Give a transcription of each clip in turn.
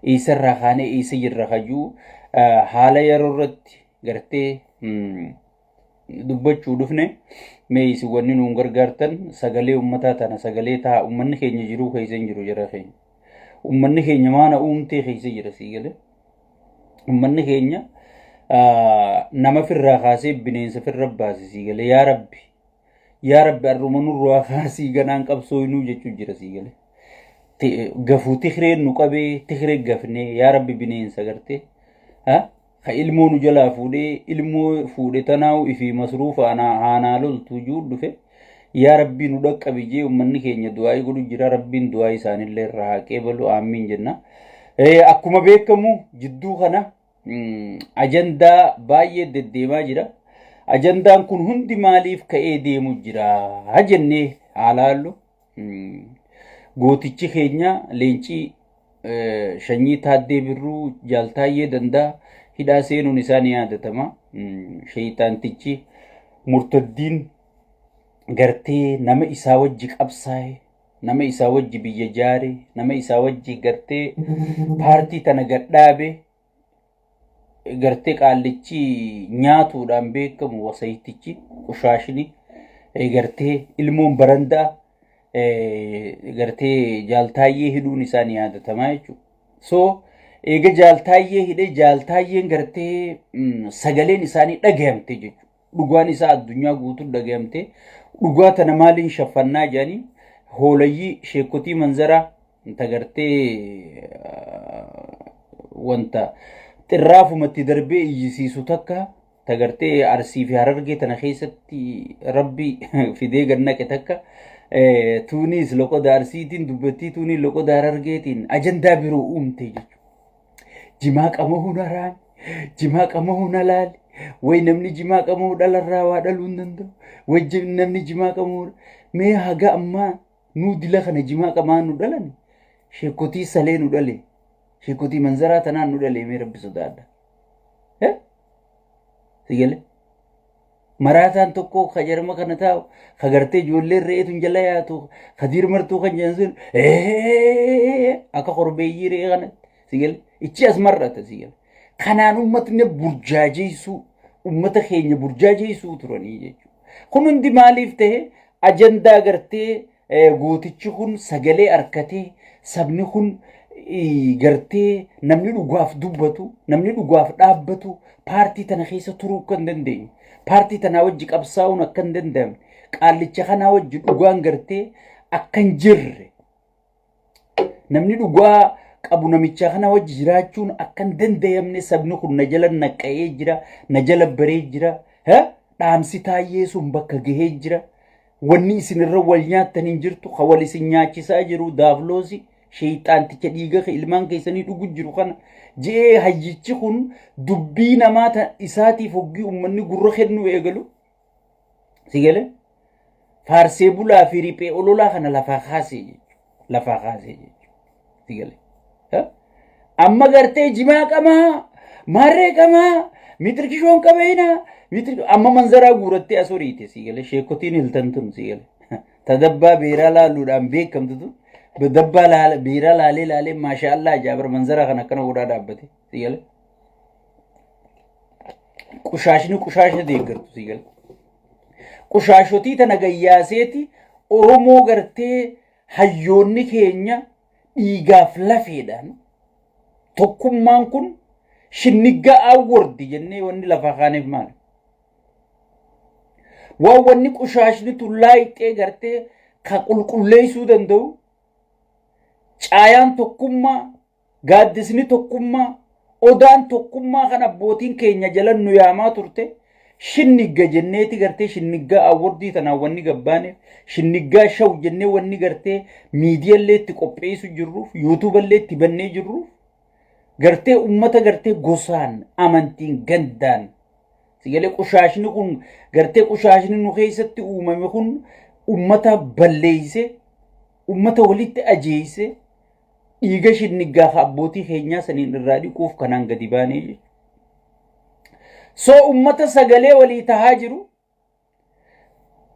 eessarraa kaanee eessa jirra hayyuu haala yeroo irratti gartee dubbachuu dhufne mee isin wanni nuun gargaartan sagalee ummataa tana sagalee ta'a ummanni keenya jiruu keessa hin jiru jira keenya ummanni keenya maana uumtee keessa jira sii galee ummanni keenya nama firraa kaasee bineensa firra baase sii galee yaa rabbi arruma nurraa kaasii ganaan qabsoo hinuu jechuu jira sii galee gafuu tikireen nu qabee tikiree gafnee yaa rabbi bineensa gartee ka ilmoo nu jalaa fuudhee ilmoo fuudhe tanaawu ifii masruufa haanaa loltuu juu dhufe yaa rabbii nu dhaqqabi jee ummanni keenya du'aa'ii godhu jira rabbiin du'aa isaanillee irraa haqee balu aamiin jenna. Akkuma beekamu jidduu kana ajandaa baay'ee deddeemaa jira. Ajandaan kun hundi maaliif ka'ee deemu jira jennee haalaallu gootichi keenya leencii shanyii taaddee birruu jaaltaayyee danda'a. hidhaa seenuun isaanii yaadatama sheeyxaantichi murtaddiin gartee nama isaa wajji qabsaa'e nama isaa wajji biyya jaare nama isaa wajji gartee paartii tana gadhaabe gartee qaallichi nyaatuudhaan beekamu wasayitichi qushaashini gartee ilmoon barandaa gartee jaaltaayyee hidhuun isaanii yaadatama jechuudha. So eega jaaltaayyee hidhee jaaltaayyeen gartee sagaleen isaanii dhagayamte jechuudha. Dhugaan isaa addunyaa guutuu dhagayamte. Dhugaa tana maaliin shaffannaa jedhanii hoolayyii sheekotii manzaraa ta gartee wanta xirraafumatti darbee iyyisiisu takka ta gartee Arsii fi Harargee tana keessatti rabbi fidee gannaqe takka tuunis loqoda Arsiitiin dubbattii tuunis loqoda Harargeetiin ajandaa biroo uumte jechuudha. Jimaa qamoo naraan jimaa qamoo nalaal way namni jimaa qamoo dhalarraa waa dhaluu hin danda'u way namni jimaa qamoo mee haga ammaa nuu dila kana jimaa qamaa nu dhalan sheekotii salee nu dhale sheekotii manzaraa tanaan nu dhale mee rabbi sodaadha sigale maraataan tokko kajarma kana taa'u kagartee ijoollee re'eetuun jala yaatu kadiir martuu kan jensun akka korbeeyyii re'ee kanatti sigale ichi as marrata sigale kanaan ummatni burjaajeessu ummata keenya burjaajeessu turanii jechuudha. Kun hundi maaliif ta'e ajandaa gartee gootichi kun sagalee harkatee sabni kun gartee namni dhugaaf dubbatu namni dhugaaf dhaabbatu paartii tana keessa turuu kan dandeenye paartii tana wajji qabsaa'uun akka hin danda'amne qaallicha kana wajji dhugaan gartee akka hin jirre namni dhugaa qabu namicha kana wajji jiraachuun akka hin danda'amne sabni kun na jala naqa'ee jira na jala baree jira dhaamsi taayyee sun bakka gahee jira wanni isinirra wal nyaattan hin jirtu ka wal isin nyaachisaa jiru daafloosi sheeyxaanticha dhiiga ilmaan keessanii dhugu jiru kana jee hayyichi kun dubbii namaa isaatiif hoggii ummanni gurra kennu eegalu sigale faarsee bulaa fi riphee ololaa kana lafaa kaasee jechuudha sigale amma gartee jimaa qamaa maarree qamaa mitirkishoon qabeena amma manzaraa guurattee asoriite sigale sheekotiin hiltantun sigale tadabbaa beeraa laaluudhaan beekamtutu dabbaa beeraa laalee maashaallah jaabar manzaraa kan akkana godhaa dhaabbate sigale qushaashni deeggartu sigale qushaashotii tana gayyaaseeti oromoo gartee hayyoonni keenya dhiigaaf lafeedhaan tokkummaan kun shinniggaa awwardi jennee wanni lafa kaaneef maal waan wanni qushaashni tullaayixee gartee ka qulqulleessuu danda'u caayaan tokkummaa gaaddisni tokkummaa odaan tokkummaa kan abbootiin keenya jalan nu yaamaa turte shinnigga jenneeti gartee shinniggaa awwardii tanaan wanni gabbaaneef shinniggaa shaw jennee wanni gartee miidiyaallee itti qopheessu jirruuf yuutuuballee itti bannee jirruuf gartee ummata gartee gosaan amantiin gandaan sigalee qushaashni kun gartee qushaashni nu keessatti uumame kun ummata balleeyse ummata walitti ajeeyse dhiiga shinniggaa abbootii keenyaa saniin irraa dhiquuf kanaan gadi baanee jechuudha. So ummata sagalee walii tahaa jiru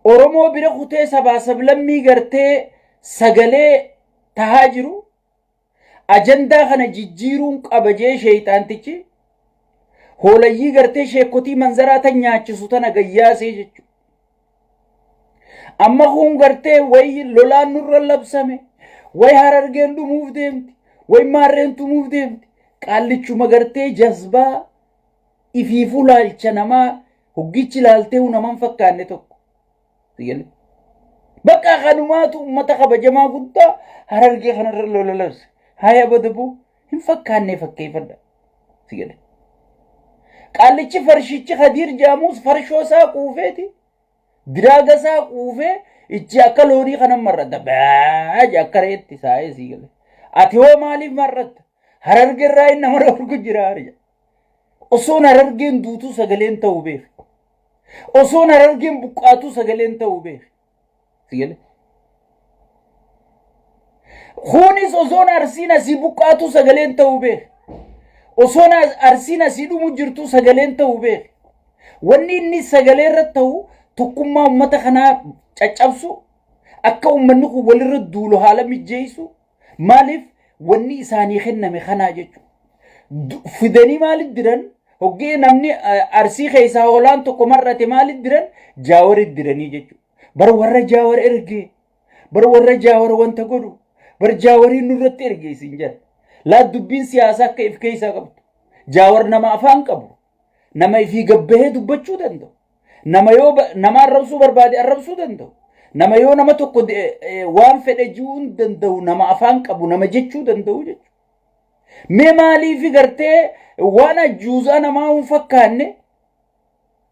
Oromoo bira kutee sabaa sablammii gartee sagalee tahaa jiru ajandaa kana jijjiiruun qaba jee sheeyxaantichi hoolayyii gartee sheekotii manzaraa tan nyaachisu tana gayyaasee jechuudha. Amma kun gartee wayi lolaan nurra labsame wayi Harargeen dhumuuf deemti wayi maarreen dhumuuf deemti qaallichuma gartee jazbaa ifiifuu laalcha namaa hoggichi laaltee naman fakkaanne tokko sigale bakka kanumaatu ummata kabajamaa guddaa Harargee kanarra lola labse haya badaboo hin fakkaanne fakkeeffadha sigale qaallichi farshichi Khadiir jaamuus farshoo isaa quufeeti diraaga isaa quufee ichi akka loonii kanan marradda baaja akka reetti saa'ee sigale ati hoo maaliif marratta Harargee irraa inni nama dhorku jira harja osoon Harargeen duutuu sagaleen ta'uu beek osoon Harargeen buqqaatuu sagaleen ta'uu beek sigale kunis osoon Arsiin asii buqqaatuu sagaleen ta'uu beek osoon Arsiin asii dhumu jirtuu sagaleen ta'uu beek wanni inni sagalee irratti ta'u tokkummaa ummata kanaa caccabsu akka ummanni kun walirra duulu haala mijjeessu maaliif wanni isaanii kenname kanaa jechuudha fidanii maaliif diran hoggee namni Arsii keessaa hoolaan tokko marrate maaliif diran Jaawarit diranii jechuudha bara warra Jaawar ergee bara warra Jaawar wanta godhu bara Jaawariin nurratti ergee isin jala laa dubbiin siyaasaa akka if keessaa qabdu Jaawar nama afaan qabu nama ifii gabbahee dubbachuu danda'u nama yoo nama arrabsuu barbaade arrabsuu danda'u nama yoo nama tokko waan fedhe ji'uun danda'u nama afaan qabu nama jechuu danda'u jechuudha. Mee maaliif gartee waan ajjuuzaa namaa hin fakkaanne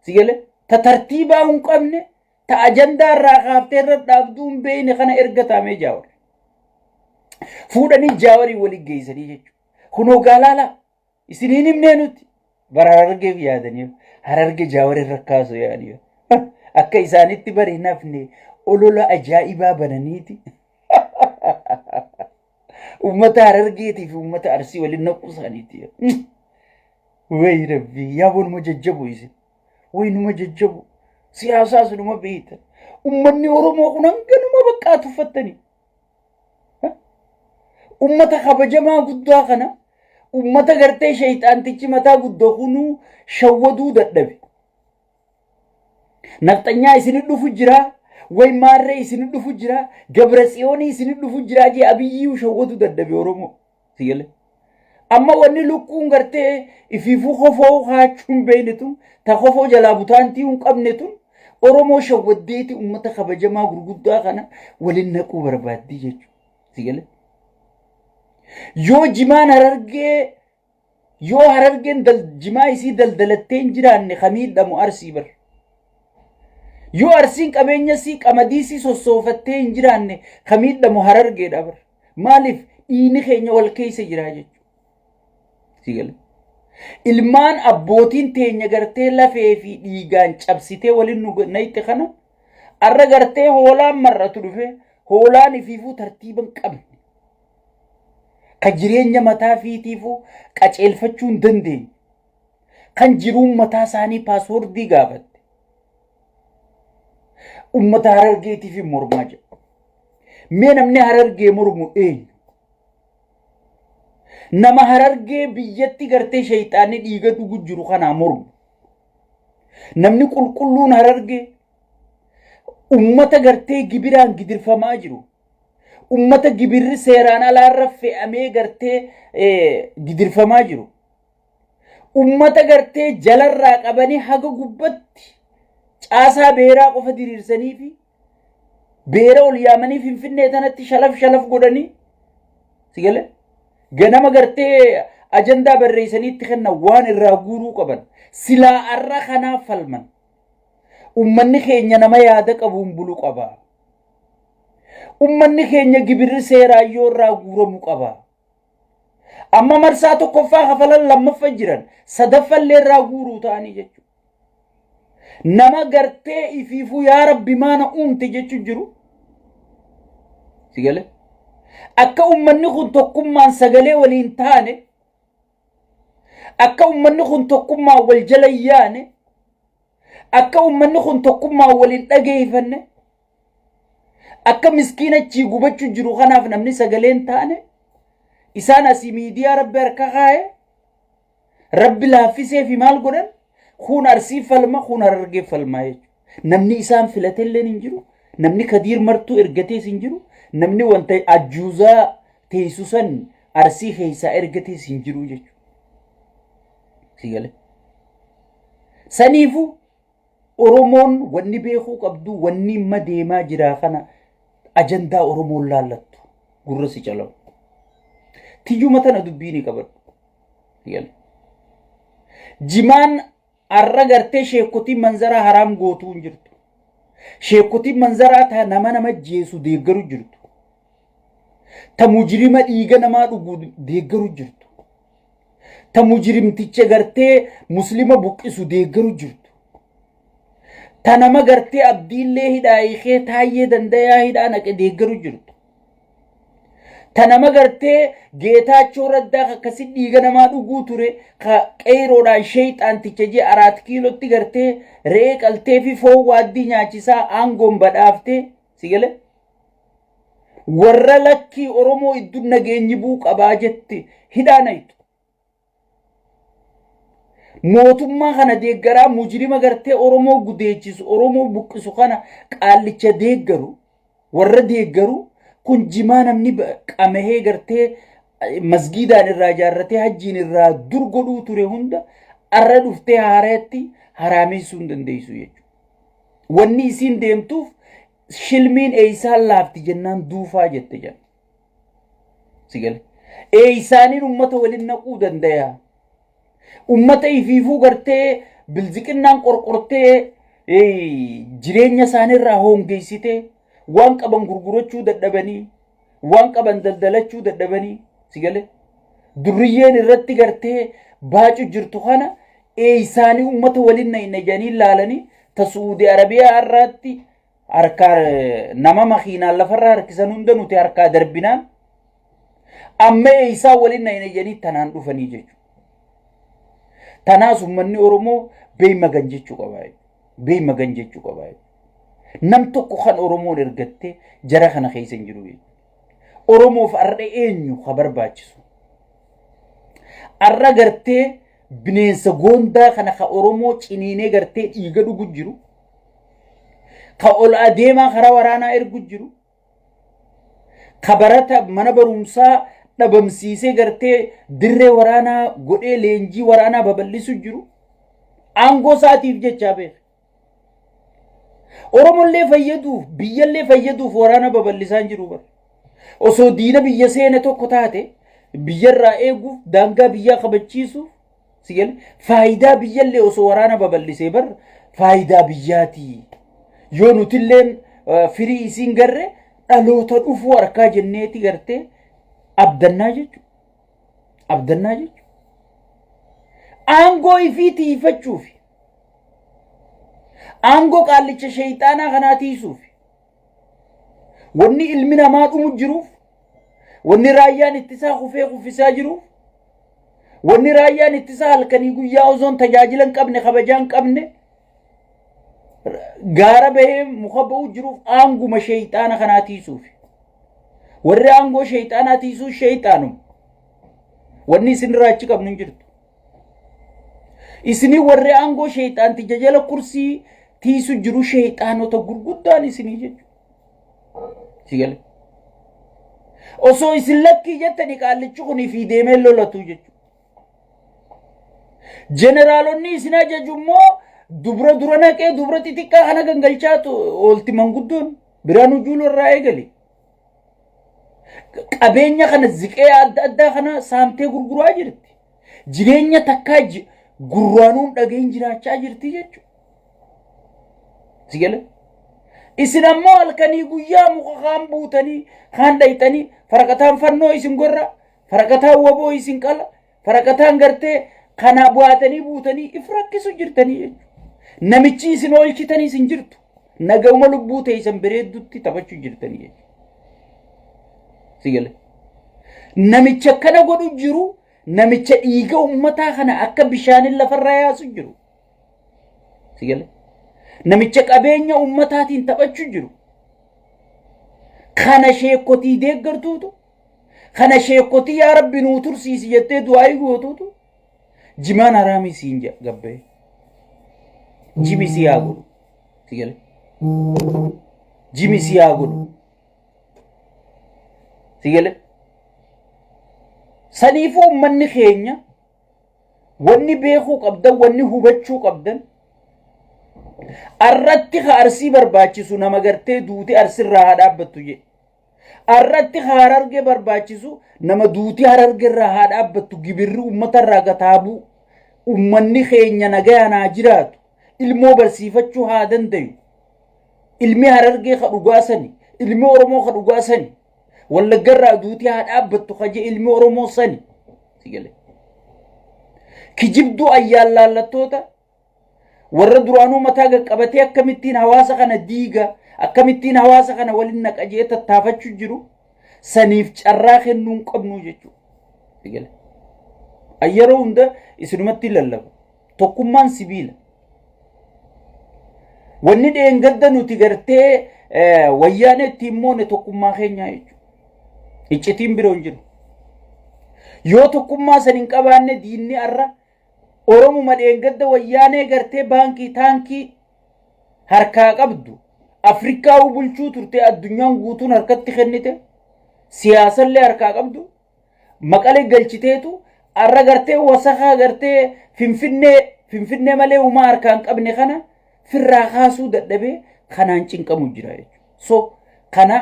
sigale ta tartiibaa hin qabne ta ajandaa irraa kaaftee irra dhaabduu hin beekne kana ergatamee Jaawar fuudhanii Jaawarii waliin geessanii jechuudha. Kunoo gaalaala isiniin himnee nuti bara Harargeef yaadanii Harargee Jaawarii rakkaasu yaadanii akka isaanitti bari nafne olola ajaa'ibaa bananiiti. Ummata Harargeetiif ummata Arsii waliin naquu isaaniiti. Wayi rabbii yaaboon numa jajjabu isin wayi numa jajjabu siyaasaas numa beektan ummanni Oromoo kun hanga numa baqqaatu uffattanii ummata kabajamaa guddaa kana ummata gartee sheeyxaantichi mataa guddoo kunuu shawwaduu dadhabe nafxanyaa isin dhufu jira way maarree isin dhufu jira Gabratsiyoonii isin dhufu jira jee Abiyyuu shawwaduu dadhabe Oromoo sigale amma wanni lukkuun gartee ifiifuu kofoo haachuun beeynetu ta kofoo jalaa butaantii hin qabnetu Oromoo shawwaddeeti ummata kabajamaa gurguddaa kana waliin naquu barbaaddii jechuudha sigale yoo jimaan Harargee yoo Harargeen jimaa isii daldalattee hin jiraanne kamiidhamu Arsii bar yoo Arsiin qabeenya isii qamadii isii sossoofattee hin jiraanne kamiidhamu Harargeedha bar maaliif dhiini keenya wal keessa jira jechuudha sigale ilmaan abbootiin teenya gartee lafee fi dhiigaan cabsitee waliin nu nayitte kana arra gartee hoolaan marratu dhufe hoolaan ifiifuu tartiiban qabne kan jireenya mataa fiitiifuu qaceelfachuu hin dandeenye kan jiruun mataa isaanii paaswordii gaafatte ummata Harargeetiif mormaa jedhu mee namni Harargee mormu eenyu nama Harargee biyyatti gartee sheeyxaanni dhiiga dhugu jiru kanaa mormu namni qulqulluun Harargee ummata gartee gibiraan gidirfamaa jiru ummata gibirri seeraan alaarra fe'amee gartee gidirfamaa jiru ummata gartee jalarraa qabanii haga gubbatti caasaa beeraa qofa diriirsanii fi beera ol yaamanii Finfinnee tanatti shalaf godhanii sigale ganama gartee ajandaa barreessaniitti kenna waan irraa guuruu qaban silaa arra kanaaf falman ummanni keenya nama yaada qabuun bulu qaba ummanni keenya gibirri seeraa yoo irraa guuramu qaba amma marsaa tokkoffaa kafalan lammaffaa jiran sadaffallee irraa guuruu ta'anii jechuudha nama gartee ifiifuu yaa rabbi maana uumte jechuun jiru sigale akka ummanni kun tokkummaan sagalee waliin taane akka ummanni kun tokkummaan wal jala yaane akka ummanni kun tokkummaan waliin dhageeffanne akka miskiinachi gubachuu jiru kanaaf namni sagaleen taane إسان أسي ميديا ربي أركاها ربي لافسي في مال قدن خون أرسي فلما خون أرقي فلما نمني إسان فلتل ننجرو نمني كدير مرتو إرقتي سنجرو نمني وانت أجوزا تيسوسا أرسي خيسا إرقتي سنجرو جيجو سيقالي سنيفو أرومون واني بيخو قبدو واني مديما جراخنا أجندا أرومون لالتو قرسي جلو تيجو متنا دبيني قبر سيقالي جمان أرغرتي شيكوتي منظرة حرام قوتون جرتو شيكوتي منظرة تا نما نما جيسو ديگرو جرتو تا مجرمة إيغا نما ديگرو جرتو تا مجرم تيچه گرتي مسلمة بقسو ديگرو جرتو تا نما گرتي عبدی اللي هدائي تايي دندايا هدانك ديگرو جرتو تا نما گرتي گيتاچو ردا كسي ديگا نما دگو توري قيرو دان شيطان تيچه جي 4 كيلو تي گرتي ريق التي في فو وادي نياچسا آنگوم بدافته سيگله ورّا لكي أرومو إدو نگيني بوك أباجت هدانيتو موتما خانا ديگرا مجرم گرتي أرومو گديچس أرومو بقسو خانا قالچه ديگرو ورّا ديگرو كن جمانا مني قامه گرتي مسجدان الراجارتي حجين الرا درگدو توري هندا أرى دفته هاريتي حرامي سندن ديسو يجو وني سين ديمتوف شلمين ايسان لافت جنان دوفا جت جن سيقل ايساني امتا ولن نقودن ديا امتا يفيفو گرتي بلزكنان قرقرتي جرين يساني راهون گيسيتي وان قبن گرگرچو ددبني وان قبن دلدلچو ددبني سيقل دريين الرتي گرتي باچو جرتو خانا ايساني امتا ولن نجاني لالني تسعودي عربية الراتي أركار نما مخينا لفرّا ركزان هندنو تي أركا دربنا أما إيسا ولينا ينجاني تنان رفني جيجو تناسو مني أورمو بي مغان جيجو قبائي بي مغان جيجو قبائي نمتو قخان أورمو نرغتي جراخنا خيسن جروي أورمو فأرد إنيو خبر باچسو أرى غرتي بنينسا غوندا خنا خا أورمو چينيني غرتي إيغدو گجرو كأول أديما خرا ورانا إرجو خبرات منا برومسا نبمسيسة قرتي درة ورانا قدي لينجي ورانا ببلسو جرو أنغو ساتيف جتشابه أورمو اللي فيدو بيا اللي فيدو ورانا ببلسان جرو بر أسو دينا بيا سينتو كتاته بيا رأيغو دانغا بيا خبتشيسو سيجل فايدا بيا اللي أسو ورانا ببلسي بر فايدا بياتي yoo nutilleen firii isiin garre dhaloota dhufu harkaa jenneeti gartee abdannaa jechuudha aangoo ifii tiifachuuf aangoo qaallicha shayxaanaa kanaa tiisuuf wanni ilmi namaa dhumu jiruuf wanni raayyaan ittisaa kufee kufisaa jiruuf wanni raayyaan ittisaa halkanii guyyaa osoon tajaajila hin qabne kabajaa hin qabne غارة به مخبأ جروف آنغو ما شيطان خناتي سوف ورّي آنغو شيطاناتي سوف شيطانم ورّني سن راجي قبل نجرد إسني ورّي آنغو شيطان تجاجل كرسي تيسو جرو شيطانو تقر قدان إسني جج سيقال أصو إسن لكي جتني قال لچوخني في ديمين لولتو جج جنرالوني إسنا ججمو dubra durana ke dubra titikka kana gangalchaatu olti manguddoon biraanu juulu irraa eegali qabeenya kana ziqee adda addaa kana saamtee gurguraa jirti jireenya takkaa gurraanuun dhageen jiraachaa jirti jechuudha sigale isin ammoo halkanii guyyaa muka kaan buutanii kaan dhayxanii faraqataan fannoo isin gorra faraqataan waboo isin qala faraqataan gartee kana bu'aatanii buutanii ifrakkisu jirtanii jechuudha namichi isin oolchitanii isin jirtu nagawma lubbuu teessan bireeddutti taphachuu jirtanii sigale namicha kana godhu jiru namicha dhiiga ummataa kana akka bishaanin lafarra yaasu jiru sigale namicha qabeenya ummataatiin taphachuu jiru kana sheekotii deeggartuutu kana sheekoti yaa rabbi nuu tursiisi jettee du'aa gootuutu jimaan haraamii siin gabbee jimi si yaa godhu sigale jimi si yaa godhu sigale saniifuu ummanni keenya wanni beekuu qabdan wanni hubachuu qabdan arratti ka arsii barbaachisu nama gartee duuti arsirraa haa dhaabbattu jedhe arratti hararge barbaachisu nama duuti harargerraa haa dhaabbattu gibirri ummatarraa gataabuu ummanni keenya nagayaan haa jiraatu ilmoo barsiifachuu haa dandayu ilmi harargee ka dhugaasani ilmi oromoo ka dhugaasani wallaggarraa duuti haa dhaabbattu kaje ilmi oromoo sani sigale kijibdu ayyaan laallattoota warra duraanuu mataa qabatee akkamittiin hawaasa kana diiga akkamittiin hawaasa kana waliin naqajee tattaafachuu jiru saniif carraa kennuun qabnu jechuudha sigale ayyaroo hunda isinumatti lallaba tokkummaan sibiila wanni dheengadda nuti gartee wayyaane ittiin moone tokkummaa keenyaa jechuudha iccitiin biroon jiru yoo tokkummaa san hin qabaanne diinni arra oromuma dheengadda wayyaanee gartee baankii taankii harkaa qabdu afrikaa bulchuu turte addunyaan guutuun harkatti kennite siyaasallee harkaa qabdu maqalee galchiteetu arra gartee wasakaa gartee finfinnee malee umaa harkaan qabne kana firraa kaasuu dadhabee kanaan cinqamu jira jechuudha so kana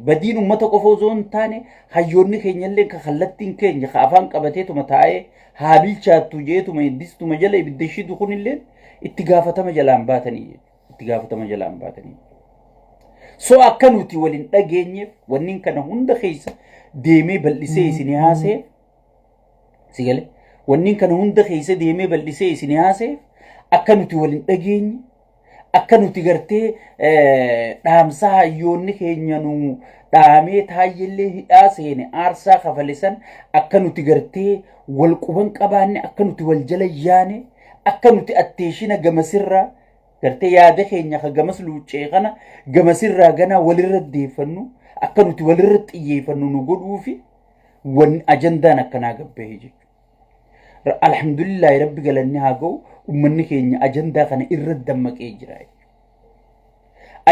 badiin ummata qofa osoo hin taane hayyoonni keenyallee ka kallattiin keenya ka afaan qabateetuma taa'ee haa bilchaattu jeetuma iddistuma jala ibidda ishiitu kunillee itti gaafatama jalaan baatanii itti gaafatama jalaan baatanii so akka nuti waliin dhageenyeef wannin kana hunda keessa deemee bal'isee isin haasee sigale wannin kana hunda keessa deemee bal'isee isin haasee akka nuti waliin dhageenye akka nuti gartee dhaamsa hayyoonni keenya nu dhaamee taayyellee hidhaa seene aarsaa kafalisan akka nuti gartee wal quban qabaanne akka nuti wal jala yaane akka nuti atteeshina gamasirraa gartee yaada keenya ka gamas luuccee kana gamasirraa ganaa walirra deeffannu akka nuti walirra xiyyeeffannu nu godhuufi wan ajandaan akkanaa gabbee jechuudha alhamdulillah rabbi galanni haa ga'u ummanni keenya ajandaa kana irra dammaqee jira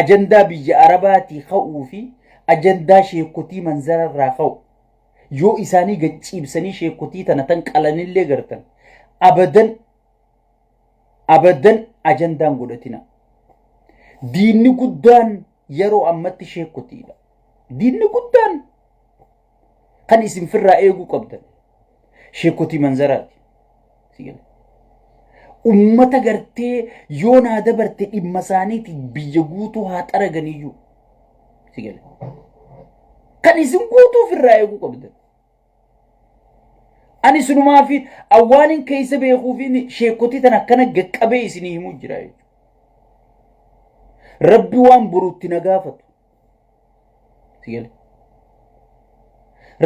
ajandaa biyya arabaatii ka'uu fi ajandaa sheekotii manzararraa ka'u yoo isaanii gaciibsanii sheekotii tana tan qalanillee gartan abadan ajandaan godhatina diinni guddaan yeroo ammatti sheekotiidha diinni guddaan kan isin firraa eeguu qabdan sheekotii manzaraati sigale ummata gartee yoo naa dabarte dhimma isaaniiti biyya guutuu haa xaraganiyyuu sigale kan isin guutuu firraa eeguu qabdan ani sunumaa fi awwaanin keessa beekuu fi sheekotii tan akkana gaqqabee isinii himuu jira jechuudha rabbi waan boruutti na gaafatu sigale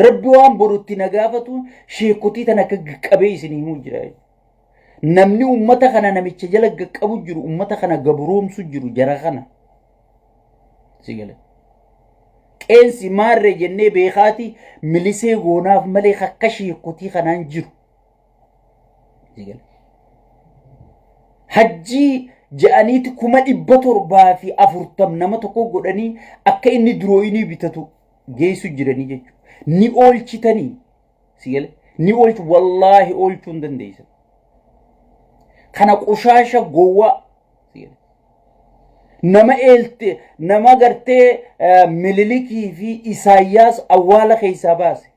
rabbi waan boruutti na gaafatu sheekotii tan akka gaqqabee isinii himuu jira jechuudha namni ummata kana namicha jala gaqqabu jiru ummata kana gabroomsu jiru jara kana sigale qeensi maarree jennee beekaati milisee goonaaf malee akka sheekotii kanaan jiru sigale hajjii ja'aniiti 740 nama tokko godhanii akka inni durooyinii bitatu geessu jiranii jechuudha ni oolchitanii sigale ni oolchu wallaahi oolchuu hin dandeessan kana qushaasha gowwa nama eelte nama gartee mililikii fi isaayyaas awwaala keessaa baase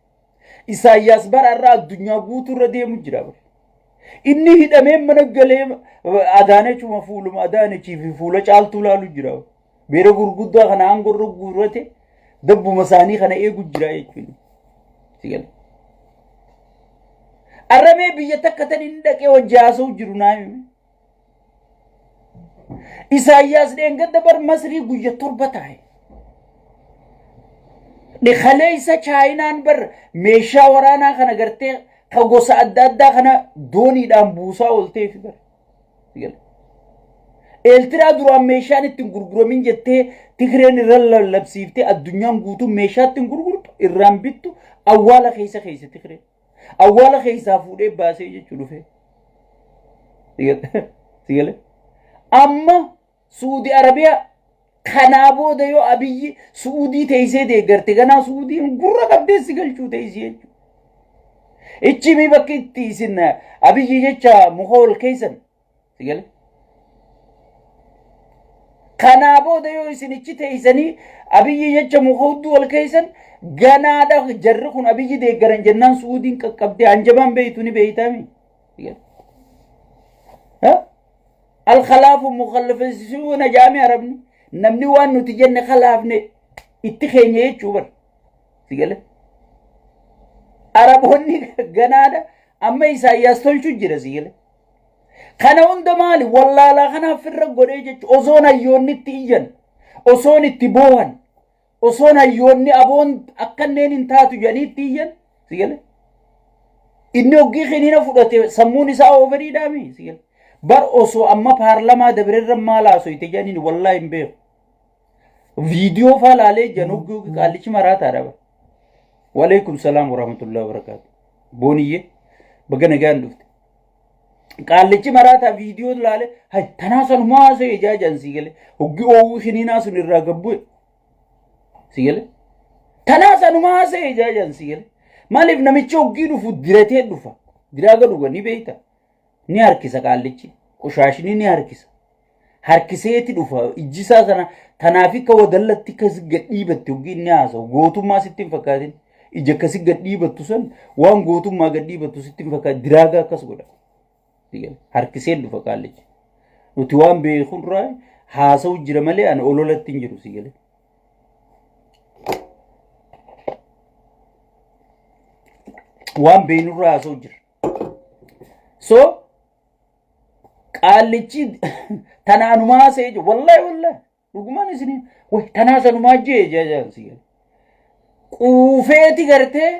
isaayyaas bararraa addunyaa guutuurra deemu jira inni hidhamee mana galee adaanechuma fuuluma adaanechii fi fuula caaltuu laalu jira beera gurguddaa kana aangorra guurrate dabbuma isaanii kana eegu jira jechuudha sigale arabee biyya takka tan inni dhaqee wajjaasuu jiru naami isaayyaas dheengadda bar masrii guyya torba taa'e dhikalee isa chaayinaan bar meeshaa waraanaa kana gartee ka gosa adda addaa kana dooniidhaan buusaa oolteefi bar eeltiraa duraan meeshaan ittiin gurguramin jettee Tigreen irra lallabsiiftee addunyaan guutuu meeshaa ittiin gurgurtu irraan bittu awwaala keessatti kire. Awwaala keessaa fuudhee baasee jechuu dhufe. Sigale. Amma Suudi Arabiyaa kanaa booda yoo Abiyyi Suudii teessee deeggarte kanaa Suudiin gurra qabdeessi galchuu teessee jechuudha. Ichi mi bakki itti isin Abiyyi jecha muka ol keessan. Sigale. Kanaa booda yoo isin ichi teessanii Abiyyi jecha muka hudduu ol keessan ganaadha jarri kun Abiyyi deeggaran jennaan Suudiin qaqqabdee hanjabaan beeytu ni beeytaami. Sigale. الخلاف مخلفون جامع ربني نمني وان نتجن خلافني اتخيني يجوبر سيقال عربوني غنادا اما إساياس تلشو جرى سيقال خانا هند مالي والله لا خانا فرق قريجة أصونا يوني تيجن أصوني تبوهن أصونا يوني أبون أكنين انتاتو جاني تيجن سيقال إني وقي خينينا فقط سموني ساو فريدامي سيقال bar osoo amma paarlamaa dabarerra maalaaso ite jaaniin wallahi hin beeku viidiyoo faalaalee januggu qaallichi maraataa dhaba waalaikum salaam warahmatullahi wabarakatuh booniyye baga nagaan dhufte qaallichi maraataa viidiyoo laale hay tanaasan maasee ijaajan sigale hoggi oowwu shiniinaa sun irraa gabbu'e sigale tanaasan maasee ijaajan sigale maaliif namichi hoggii dhufu diratee dhufa diraaga dhuga ni beeyta ni harkisa qaallichi qushaashni ni harkiseeti dhufa ijjisaa sana tanaafi ka wadallatti kas gadhiibatti hoggii ni haasa'u gootummaa sitti hin fakkaatin ija kasi gadhiibattu san waan gootummaa gadhiibattu sitti hin fakkaat diraaga akkas godha harkiseen dhufa qaallichi nuti waan beekunraa haasa'u jira malee an ololatti hin jiru sigale waan beeynurraa haasa'u jira so qaallichi tanaanumaa seeje wallahi dhugumaan isini way tanaasanumaa jeeja sigale quufeeti gartee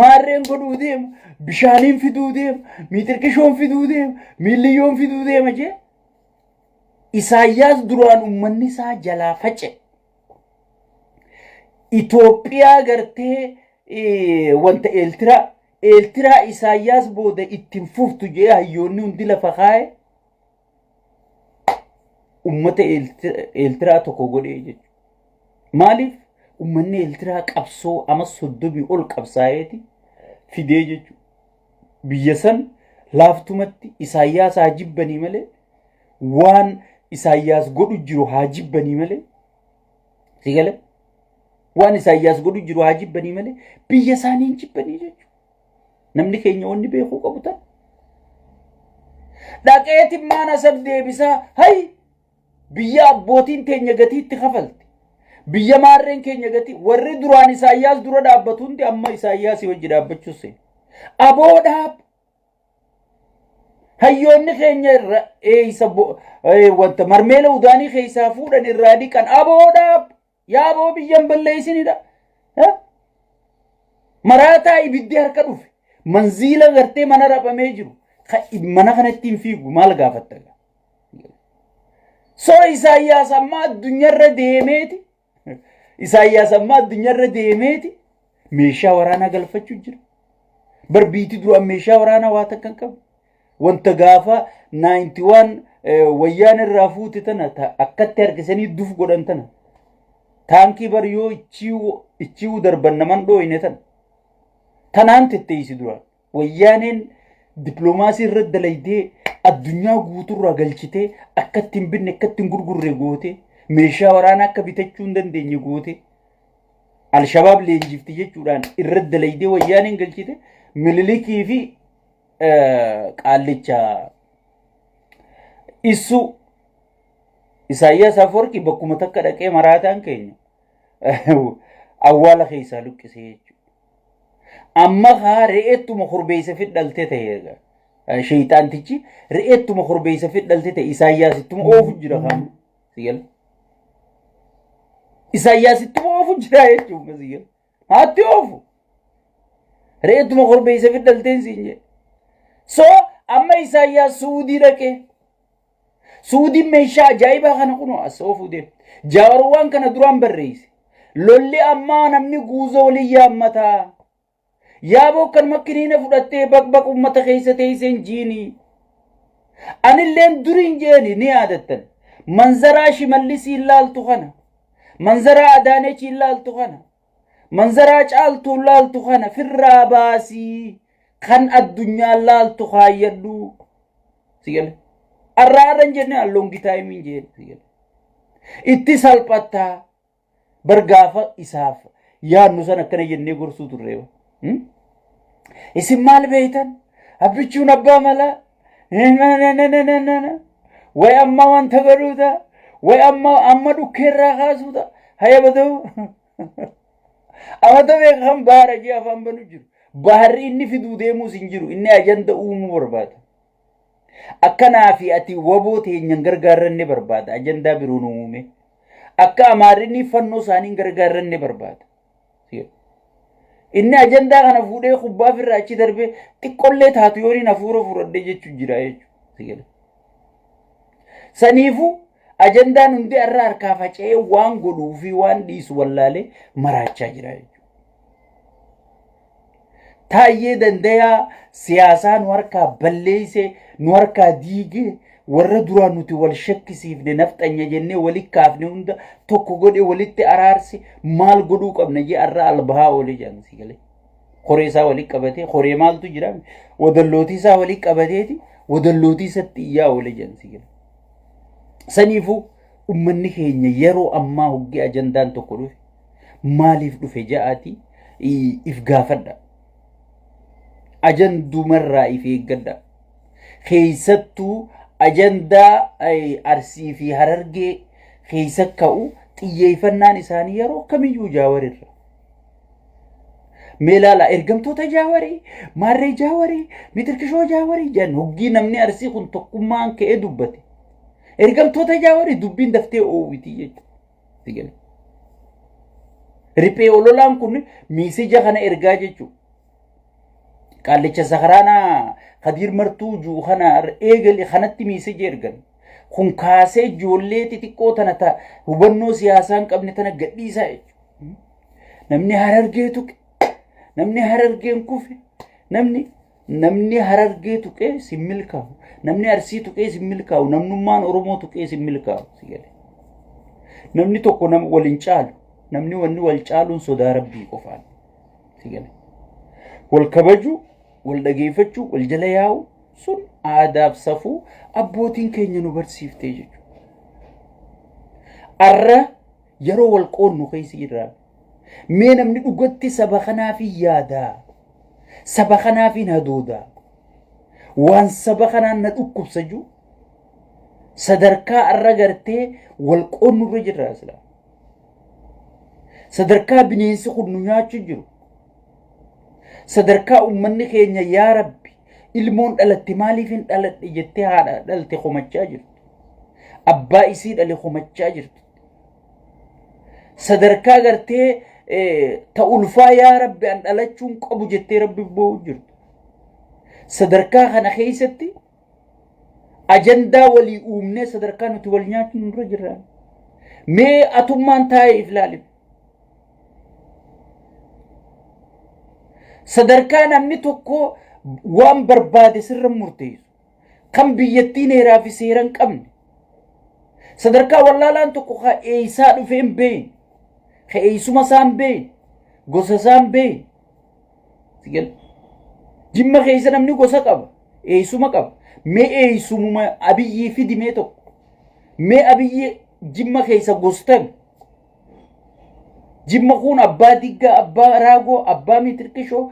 maarreen godhuu deema bishaaniin fiduu deema miixirqishoon fiduu deema miiliyyoon fiduu deema jee Isaayyaas duraan ummanni isaa jalaa face Itoophiyaa gartee wanta Eeltiraa Isaayyaas booda ittiin fuftu jee hayyoonni hundi lafa kaa'e ummata Eeltiraa tokko godhee jechuudha. Maaliif ummanni Eeltiraa qabsoo ama 30 ol qabsaa'eeti fidee jechuudha. Biyya san laaftumatti Isaayyaas haa jibbanii malee waan Isaayyaas godhu jiru haa jibbanii malee sigale waan Isaayyaas godhu jiru haa jibbanii malee biyya isaanii hin jibbanii jechuudha. Namni keenya wanni beekuu qabu tan dhaqeetiin maana sab deebisaa hay biyya abbootiin teenya gatiitti kafalte biyya maarreen keenya gatii warri duraan Isaayyaas dura dhaabbatu hundi amma Isaayyaas wajji dhaabbachuus aboodhaaf hayyoonni keenya irra eeysa wanta marmeela udaanii keessaa fuudhan irraa dhiqan aboodhaaf yaaboo biyyan balleeysinidha maraataa ibiddi harka dhufe manziila gartee mana rabamee jiru mana kanatti hin fiigu maal gaafatta so Isaayyaas amma addunyaarra deemeeti Isaayyaas amma addunyaarra deemeeti meeshaa waraanaa galfachuu jira barbiiti dura meeshaa waraanaa waa takkan qabu wanta gaafa 91 wayyaan irraa fuute tana akkatti harkisanii duf godhan tana taankii bar yoo ichiiwu darban naman dhooyne tana tanaan tetteeysi dura wayyaaneen diploomaasii irra dalaydee addunyaa guuturraa galchitee akkatti hin binne akkatti hin gurgurre goote meeshaa waraanaa akka bitachuu hin dandeenye goote alshabaab leenjifti jechuudhaan irra dalaydee wayyaaneen galchite mililikii fi qaallicha isu Isaayyaas Afwerqii bakkuma takka dhaqee maraataan keenya awwaala keessaa luqqisee jechuudha. Amma haa re'eettuma korbeessa fidhalte ta'e shayxaantichi re'eettuma korbeessa fidhalte ta'e Isaayyaasittuma oofu jira kan sigal Isaayyaasittuma oofu jira jechuudha sigal haatti oofu re'eettuma korbeessa fidhalteen siinje so amma Isaayyaas Suudii dhaqee Suudiin meeshaa ajaa'ibaa kana kunoo as oofu deemu jaawarwaan kana duraan barreesse lolli ammaa namni guuza walii yaammataa yaaboo kan makkiniina fudhattee baqbaq ummata keessa teesseen jiini anilleen duriin jeeni ni yaadattan manzaraa shimallisii ilaaltu kana manzaraa adaanechi ilaaltu kana manzaraa caaltuu ilaaltu kana firraa baasii kan addunyaa ilaaltu kaayyadhu sigale arraaran jenne allongitaa himin jeeni sigale itti salphattaa bargaafa isaaf yaannu san akkana jennee gorsuu turreeba isin maal beeytan abbichuun abbaa mala way amma wanta godhuuta way amma dhukkeerraa kaasuuta haya bada'u amata beekan baara jee afaan banu jiru baharri inni fiduu deemuus hin jiru inni ajanda uumuu barbaada akkanaa fi ati waboo teenyan gargaarranne barbaada ajandaa biroon uume akka amaarinni fannoo isaanii gargaarranne barbaada inni ajandaa kana fuudhee kubbaa firraa achi darbee xiqqollee taatu yoon hin hafuura furadhee jechuun jira jechuudha. Saniifu ajandaan hundi irraa harkaa faca'ee waan godhuu fi waan dhiisu wallaalee maraachaa jira jechuudha. Taayyee dandayaa siyaasaa nu harkaa balleessee nu harkaa diigee warra duraan nuti wal shakkisiifne nafxanya jennee walitti kaafne hunda tokko godhee walitti araarse maal godhuu qabna jee arra albahaa oolee jedhan si galee qoree isaa walitti qabatee qoree maaltu jira wadallootii isaa walitti qabateeti wadallootii isatti iyyaa oolee jedhan si galee saniifu ummanni keenya yeroo ammaa hoggee ajandaan tokko dhufe maaliif dhufe ja'aati if gaafadha ajandumarraa if eeggadha keessattuu ajandaa arsii fi harargee keessa ka'u xiyyeeffannaan isaanii yeroo kamiyyuu jaawarirra meelaala ergamtoota jaawarii maarree jaawarii mitirkishoo jaawarii jedhan hoggii namni arsii kun tokkummaan ka'ee dubbate ergamtoota jaawarii dubbiin daftee oowwitii jechuudha riphee ololaan kun miisija kana ergaa jechuudha qaallicha sakaraanaa Kadir martuu juu kana eegal kanatti miisee ergan kun kaasee ijoollee xixiqqoo tana ta hubannoo siyaasaan qabne tana gadhiisaa jechuudha namni harargee tuqe namni harargeen kufe namni harargee tuqee simmilkaa'u namni arsii tuqee simmilkaa'u namnummaan oromoo tuqee simmilkaa'u sigale namni tokko nama waliin caalu namni wanni wal caaluun sodaa rabbii qofaan sigale wal kabaju wal dhageeffachuu wal jala yaa'u sun aadaaf safuu abbootiin keenya nu barsiiftee jechuudha. Arra yeroo wal qoonnu keessa irraa mee namni dhugatti saba kanaaf yaadaa saba kanaaf hadoodaa waan saba kanaan na dhukkubsaju sadarkaa arra gartee wal qoonnu irra jirraa silaa sadarkaa bineensi kun nu nyaachuu jiru sadarkaa ummanni keenya yaa rabbi ilmoon dhalatti maaliif hin dhaladhe jettee haadha dhalte komachaa jirtu abbaa isii dhale komachaa jirtu sadarkaa gartee ta ulfaa yaa rabbi an dhalachuun qabu jettee rabbi boo'u jirtu sadarkaa kana keessatti ajandaa walii uumnee sadarkaa nuti wal nyaachuun nurra jirra mee atummaan taa'ee if laalif sadarkaa namni tokko waan barbaade sirra murteessu kan biyyattiin heeraa fi seeran qabne sadarkaa wallaalaan tokko ka eeysaa dhufeen beeyin ka eeysuma isaan beeyin gosa isaan beeyin sigal jimma keessa namni gosa qaba eeysuma qaba mee eeysumuma abiyyii fidimee tokko mee abiyyii jimma keessa gostan jimma kun abbaa digga abbaa raagoo abbaa mitirkishoo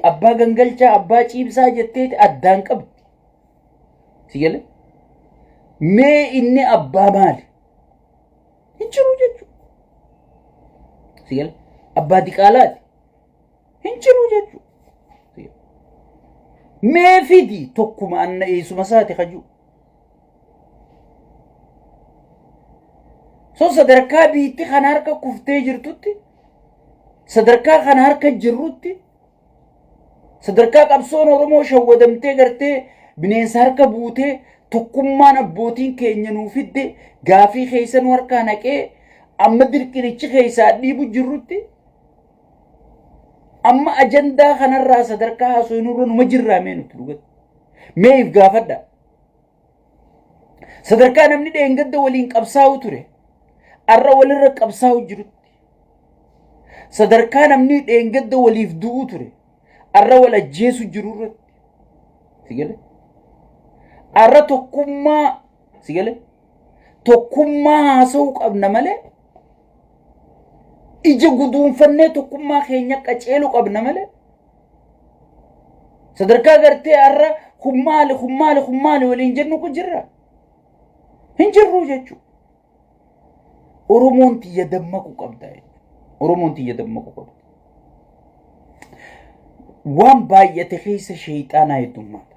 abbaa gangalchaa abbaa ciibsaa jetteeti addaan qabdi sigale mee inni abbaa maali hin jiru jechuudha sigale abbaa diqaalaati hin jiru jechuudha mee fidi tokkuma anna eesuma isaati kajuu so sadarkaa biitti kan harka kuftee jirtutti sadarkaa kan harka jirrutti sadarkaa qabsoon oromoo shawwadamtee gartee bineensa harka buutee tokkummaan abbootiin keenya nuu fidde gaafii keessa nu harkaa naqee amma dirqinichi keessaa dhiibu jirrutti amma ajandaa kanarraa sadarkaa haasofnurra numa jirraamee nuti dhugatti mee if gaafadha sadarkaa namni dheengadda waliin qabsaa'u ture arra walirra qabsaa'u jirutti sadarkaa namni dheengadda waliif du'u ture arra wal ajjeesu jirurratti sigale arra tokkummaa sigale tokkummaa haasa'uu qabna malee ija guduunfannee tokkummaa keenya qaceelu qabna malee sadarkaa gartee arra hummaali waliin jennu kun jirra hin jirru jechuudha oromoon tiyya dammaqu qabda oromoon tiyya dammaqu qabda waan baay'ate keessa shayxaanaa heddummaata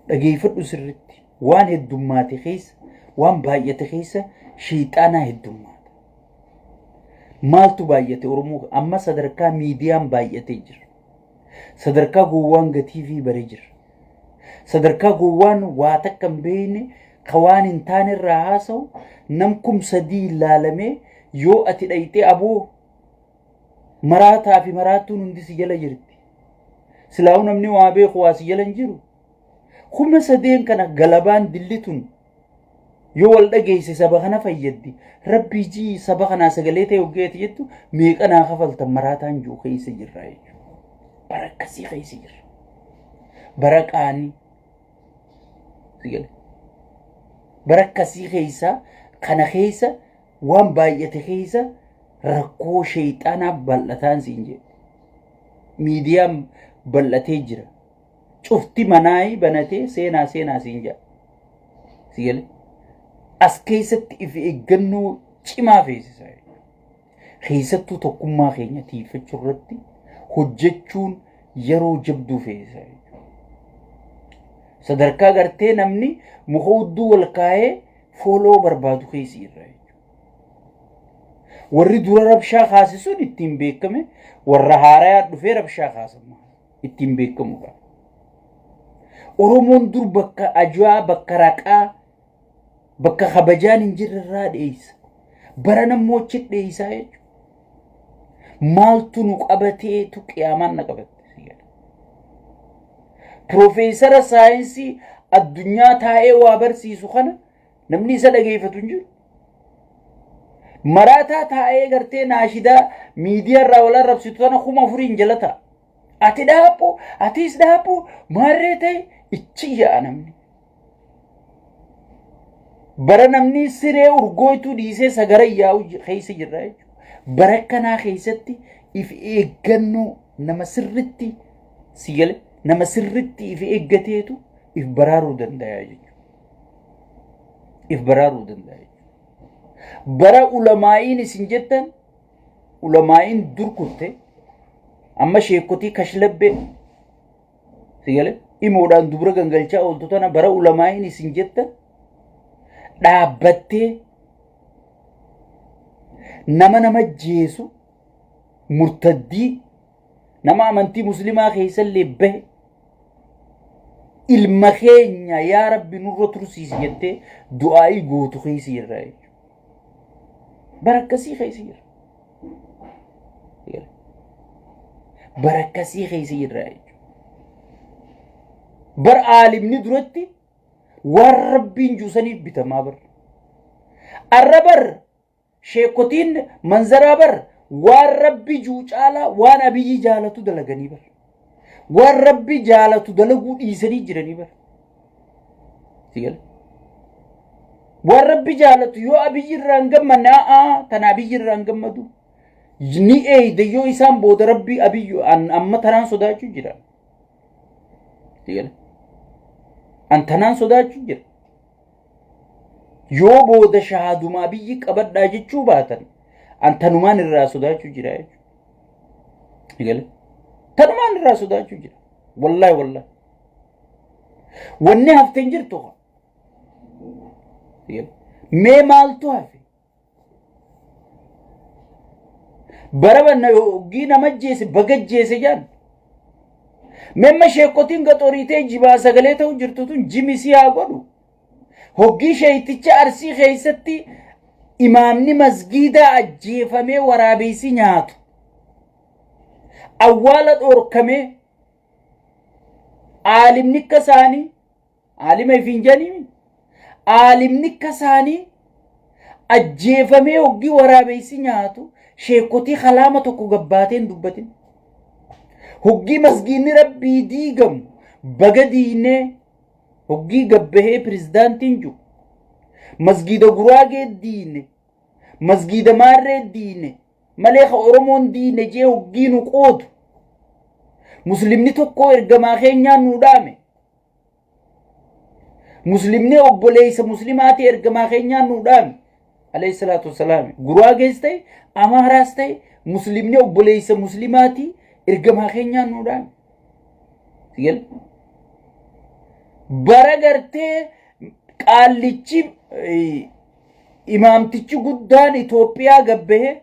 dhageeffadhu sirritti waan heddummaate keessa waan baay'ate keessa shayxaanaa heddummaata maaltu baay'ate oromoo amma sadarkaa miidiyaan baay'atee jira sadarkaa gowwaan gatii fi bare jira sadarkaa gowwaan waa takka hin beekne kawaan hin taane irraa haasa'u namkum sadii ilaalamee yoo ati dhayxee aboo maraataa fi maraattuun hundi si jala jirti silaa'u namni waa beeku waa si jala hin jiru kuma sadeen kana galabaan dillitun yoo wal dhageesse saba kana fayyaddi rabbii jii saba kanaa sagalee ta'e hoggeeti jettu meeqanaa kafaltan maraataan jiru keessa jirra jechuudha bara akkasii keessa jirra bara qaanii sigale bara akkasii keessa kana keessa waan baay'ate keessa rakkoo shayxaanaa bal'ataan siin jedhe miidiyaan bal'atee jira cufti manaayi banatee seenaa siin jedha sigale as keessatti if eeggannoo cimaa feesisa keessattuu tokkummaa keenya tiifachuu irratti hojjechuun yeroo jabduu feesisa sadarkaa gartee namni muka hudduu wal kaa'ee fooloo barbaadu keessi irra warri dura rabshaa kaasisuun ittiin beekame warra haarayaa dhufee rabshaa kaasamu ittiin beekamuudha oromoon dur bakka ajaa bakka raqaa bakka kabajaan hin jirrerraa dheeysa bara namoochi dheeysaa jechuudha maaltu nu qabateetu qiyaamaan na qabatte Profeesara saayinsii addunyaa taa'ee waa barsiisu kana namni isa dhageeffatu hin jiru maraataa taa'ee gartee naashidaa miidiyaa irraa wal arrabsitu tana kuma furiin jala ta'a ati dhaabbu atis dhaabbu maarree ta'e ichi yaa'a namni bara namni siree urgooytuu dhiisee sagara yaa'u keessa jirra jechuudha bara kanaa keessatti if eeggannoo nama sirritti si gale nama sirritti if eeggateetu if baraaruu danda'a jechuudha if baraaruu danda'a bara ulamaa'iin isin jettan ulamaa'iin dur kutte amma sheekotii kashlabbee si gale imoodhaan dubra gangalchaa ooltu tana bara ulamaa'iin isin jettan dhaabbattee nama jeesu murtaddii nama amantii muslimaa keessallee bahe ilma keenya yaa rabbi nurra tursiisi jettee du'aa'ii gootu keessa jirra jechuudha barakkasii keessa jirra barakkasii keessa jirra jechuudha bar aalimni duratti waan rabbiin juusaniif bitamaa bar arra bar sheekotiin manzaraa bar waan rabbi juu caalaa waan abiyyi jaalatu dalaganii bar waan rabbi jaalatu dalaguu dhiisanii jiranii bar sigale waan rabbi jaalatu yoo abiyyi irraan gammanne tan abiyyi irraan gammadu ni eeyde yoo isaan booda rabbi abiyyu amma tanaan sodaachuu jira sigale an tanaan sodaachuu jira yoo booda shahaaduma abiyyi qabadhaa jechuu baatan an tanumaan irraa sodaachuu jira jechuudha sigale tanumaan irraa sodaachuu jira wallahi wanni hafteen jirtu mee maaltu hafe barabanna yoogii nama jeese bagajjeese jaan memma sheekotiin gaxoriitee jibaa sagalee ta'u jirtu tun jimisi haa godhu hoggii sheeyticha arsii keessatti imaamni masgiida ajjeefamee waraabeysi nyaatu awwaala dhorkamee aalimni akka isaanii aalima ifinjanii aalimni akka isaanii ajjeefamee hoggii waraabeysi nyaatu sheekotii khalaama tokko gabbaateen dubbatin hoggii masgiidni rabbii diigamu baga diinee hoggii gabbahee pirezidaantiin jiru masgiida guraagee diine masgiida maarree diine malee ka oromoon diine jee hoggii nu qoodu muslimni tokko ergamaa keenyaan nu dhaame muslimni obboleeysa muslimaati ergamaa keenyaan nu dhaame alayhi salaatu wassalaam guraagees ta'e amaaraas ta'e muslimni obboleeysa muslimaati ergamaa keenyaan nu dhaame sigal bara gartee qaallichi imaamtichi guddaan Itoophiyaa gabbahe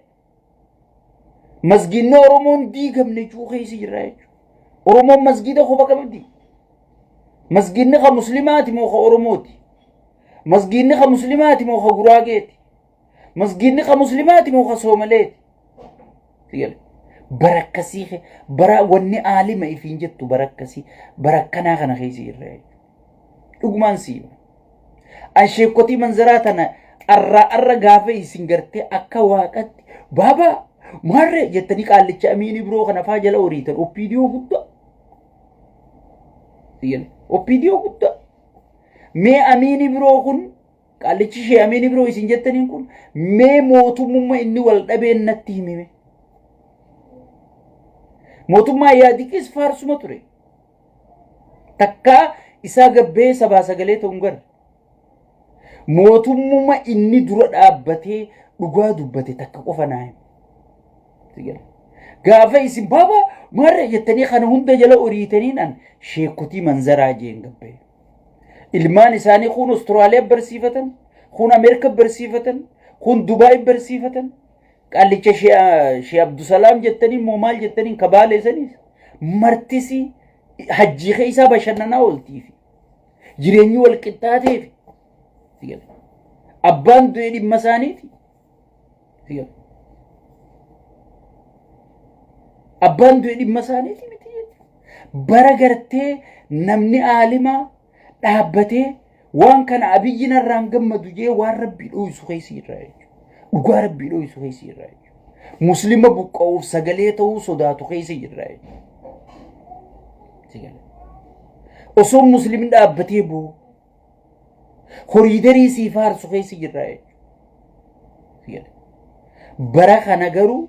masgiidni oromoon diigamne cuuqeesi jirra jechuudha oromoon masgiida qofa qabdi masgiidni ka muslimaati moo ka oromooti masgiidni ka muslimaati moo ka guraageeti masgiidni ka muslimaati moo ka soomaleeti sigal barakkasii bara wanni aalima ifiin jettu barakkasii barakkanaa kana keessa jirra dhugumaan siiba asheekotii manzaraa tana arra gaafa isin gartee akka waaqatti baaba maarree jettanii qaallicha amiini biroo kana faa jala horiitan oppiidiyoo guddaa oppiidiyoo guddaa mee amiini biroo kun qaallichi ishee amiini biroo isin jettaniin kun mee mootummaa inni wal dhabeen natti himime mootummaa yaadiqis faarsuma ture takkaa isaa gabbee sabaa sagalee ta'uun gara mootummaa inni dura dhaabbatee dhugaa dubbate takka qofa naayim sigal gaafa isin baaba maarree jettanii kana hunda jala horiitaniin an sheekotii manzaraa jeen gabbee ilmaan isaanii kun Austraaliyaa barsiifatan kun Ameerika barsiifatan kun Dubaay barsiifatan qaallicha shee Abdusalaam jettanii moo maal jettanii kabaaleessanis martisi hajjii keessa bashannanaa ooltiif jireenyi wal qixxaateef sigal abbaan du'e dhimma isaaniiti sigal abbaan du'e dhimma isaaniiti miti bara gartee namni aalimaa dhaabbatee waan kana abiyyiin irraan gammadu jee waan rabbii dho'isu keessa irraa jechuudha dhugaa rabbii dho'isu keessa irraa jechuudha muslima buqqa'uuf sagalee ta'uu sodaatu keessa irraa jechuudha sigal osoo muslimin dhaabbatee boo horiidarii sii faarsu keessa irraa jechuudha bara kana garuu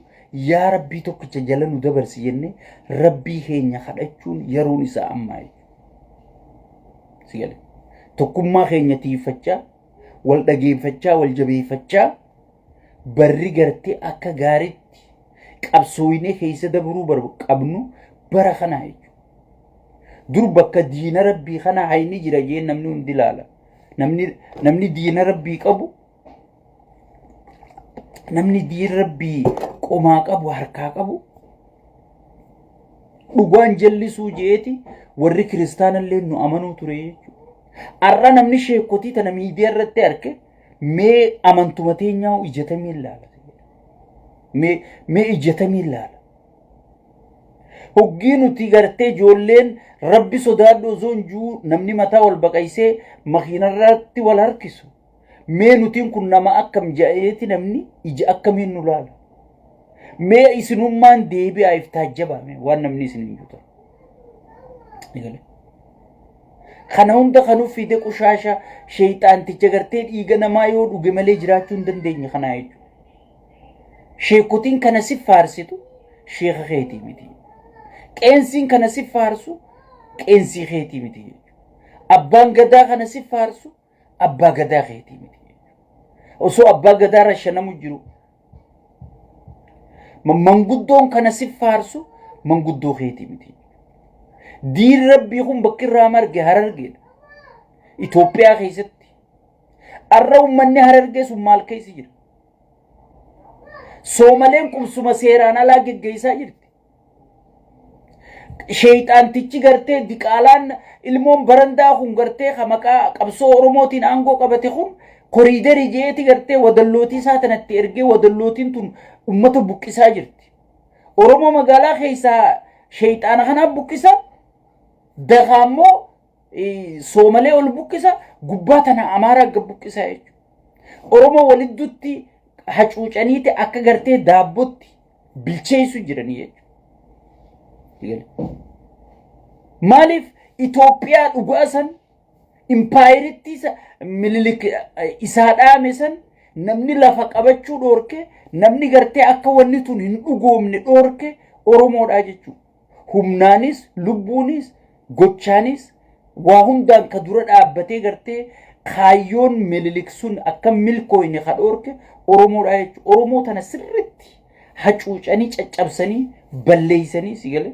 yaa rabbii tokkicha jala nu dabarsi jenne rabbii keenya kadhachuun yeroon isaa ammaa sigal tokkummaa keenya tiifachaa wal dhageeffachaa wal jabeeffachaa barri gartee akka gaariitti qabsooyinee keessa dabruu qabnu bara kana jechuudha dur bakka diina rabbii kana hayni jira jeen namni hundi ilaala namni diina rabbii qabu namni diina rabbii qomaa qabu harkaa qabu dhugaan jallisuu jeeti warri kiristaanallee nu amanuu ture jechuudha arra namni sheekotii tana miidiyaa irratti arke mee amantumatee nyaa'u ijjatamii ilaala mee ijjatamii ilaala hoggii nuti gartee ijoolleen rabbi sodaadhu osoo hin jiru namni mataa wal baqaysee makiinarratti wal harkisu mee nutiin kun nama akkam ja'eeti namni ija akkamiin nu laala mee isinummaan deebi'aa iftaajjabame waan namni isin hin juuta kana hunda kan uffide qushaasha sheeyxaanticha gartee dhiiga namaa yoo dhuge malee jiraachuu hin dandeenye kana jechuudha sheekotiin kana si faarsitu sheeka keetii miti qeensiin kana si faarsu qeensii keetii miti abbaan gadaa kana si faarsu abbaa gadaa keetii miti osoo abbaa gadaa rashanamu jiru manguddoon kana si faarsu manguddoo keetii miti diin rabbii kun bakki irraa marge Harargeedha Itoophiyaa keessatti arra ummanni Harargee sun maal keessa jira Soomaleen qubsuma seeraan alaa geggeessaa jirti sheeyxaantichi gartee diqaalaan ilmoon barandaa kun gartee maqaa qabsoo oromootiin aangoo qabate kun koriidari jeeti gartee wadallootii isaa tanatti ergee wadallootiin tun ummata buqqisaa jirti. Oromoo magaalaa keessaa shayxaana kanaa buqqisa dagaa immoo Soomalee ol buqqisa gubbaa tana Amaaraa gad buqqisa jechuudha. Oromoo walidduutti hacuucaniiti akka gartee daabbootti bilcheessu jiranii jechuudha. Maaliif Itoophiyaa dhugaa san impaayiritti Minilik isaa dhaame san namni lafa qabachuu dhoorke namni gartee akka wanni tun hin dhugoomne dhoorke Oromoodhaa jechuudha. Humnaanis lubbuunis gochaanis waa hundaan ka dura dhaabbatee gartee kaayyoon Minilik sun akka milkooyne ka dhoorke Oromoodhaa jechuudha. Oromoo tana sirritti hacuucanii caccabsanii balleeysanii si gale